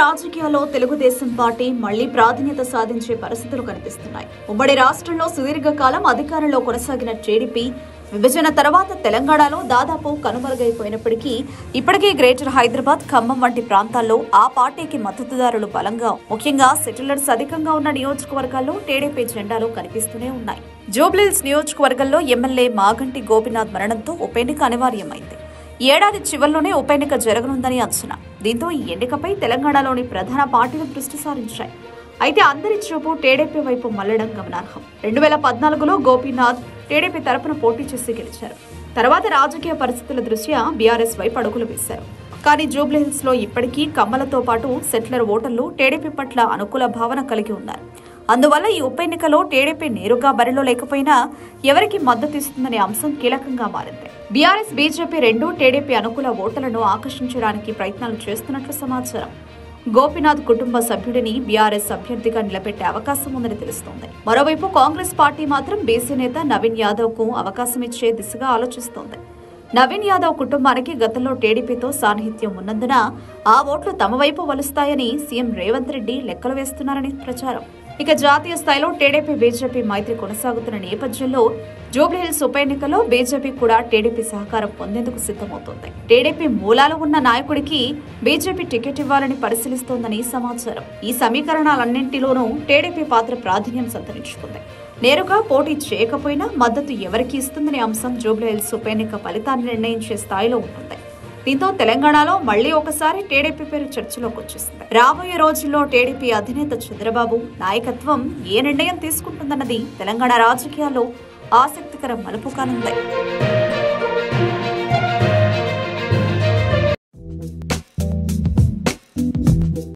రాజకీయాల్లో తెలుగుదేశం పార్టీ మళ్లీ ప్రాధాన్యత సాధించే పరిస్థితులు కనిపిస్తున్నాయి. ఉమ్మడి రాష్ట్రంలో సుదీర్ఘకాలం అధికారంలో కొనసాగిన టీడీపీ విభజన తర్వాత తెలంగాణలో దాదాపు కనుమరుగైపోయినప్పటికీ ఇప్పటికీ గ్రేటర్ హైదరాబాద్, ఖమ్మం వంటి ప్రాంతాల్లో ఆ పార్టీకి మద్దతుదారులు బలంగా, ముఖ్యంగా సెటిలర్స్ అధికంగా ఉన్న నియోజకవర్గాల్లో టీడీపీ జెండాలు కనిపిస్తూనే ఉన్నాయి. జూబ్లీహిల్స్ నియోజకవర్గంలో ఎమ్మెల్యే మాగంటి గోపీనాథ్ మరణంతో ఉప ఎన్నిక అనివార్యమైంది. ఏడాది చివరిలోనే ఉప ఎన్నిక జరగనుందని అంచనా. దీంతో ఈ ఎన్నికపై తెలంగాణలోని ప్రధాన పార్టీలు దృష్టి సారించాయి. అయితే అందరి చూపు టీడీపీ వైపు మళ్లడం గమనార్హం. 2014లో గోపీనాథ్ టీడీపీ తరపున పోటీ చేసి గెలిచారు. తర్వాత రాజకీయ పరిస్థితుల దృష్ట్యా బీఆర్ఎస్ వైపు అడుగులు వేశారు. కానీ జూబ్లీహిల్స్ లో ఇప్పటికీ కమ్మలతో పాటు సెటిలర్ ఓటర్లు టీడీపీ పట్ల అనుకూల భావన కలిగి ఉన్నారు. అందువల్ల ఈ ఉప ఎన్నికలో టీడీపీ నేరుగా బరిలో లేకపోయినా ఎవరికి మద్దతు ఇస్తుందనే అంశం కీలకంగా మారింది. బీఆర్ఎస్, బీజేపీ రెండూ టీడీపీ అనుకూల ఓటర్లను ఆకర్షించడానికి ప్రయత్నాలు చేస్తున్నట్లు సమాచారం. గోపీనాథ్ కుటుంబ సభ్యుడిని బీఆర్ఎస్ అభ్యర్థిగా నిలబెట్టే అవకాశం ఉందని తెలుస్తోంది. మరోవైపు కాంగ్రెస్ పార్టీ మాత్రం బీసీ నేత నవీన్ యాదవ్ కు అవకాశం ఇచ్చే దిశగా ఆలోచిస్తోంది. నవీన్ యాదవ్ కుటుంబానికి గతంలో టీడీపీతో సాన్నిహిత్యం ఉన్నందున ఆ ఓట్లు తమ వైపు వలుస్తాయని సీఎం రేవంత్ రెడ్డి లెక్కలు వేస్తున్నారని ప్రచారం. ఇక జాతీయ స్థాయిలో టీడీపీ, బీజేపీ మైత్రి కొనసాగుతున్న నేపథ్యంలో జూబ్లీహిల్స్ ఉప ఎన్నికలో బీజేపీ కూడా టీడీపీ సహకారం పొందేందుకు సిద్ధమవుతోంది. టీడీపీ మూలాలు ఉన్న నాయకుడికి బీజేపీ టికెట్ ఇవ్వాలని పరిశీలిస్తోందని సమాచారం. ఈ సమీకరణాలన్నింటిలోనూ టీడీపీ పాత్ర ప్రాధాన్యం సంతరించుకుంది. నేరుగా పోటీ చేయకపోయినా మద్దతు ఎవరికి ఇస్తుందనే అంశం జూబ్లీహిల్స్ ఉప ఎన్నిక ఫలితాన్ని నిర్ణయించే స్థాయిలో ఉంటుంది. దీంతో తెలంగాణలో మళ్లీ ఒకసారి టీడీపీ పేరు చర్చలోకి వచ్చేసింది. రాబోయే రోజుల్లో టీడీపీ అధినేత చంద్రబాబు నాయకత్వం ఏ నిర్ణయం తీసుకుంటుందన్నది తెలంగాణ రాజకీయాల్లో ఆసక్తికర మలుపు కానుంది.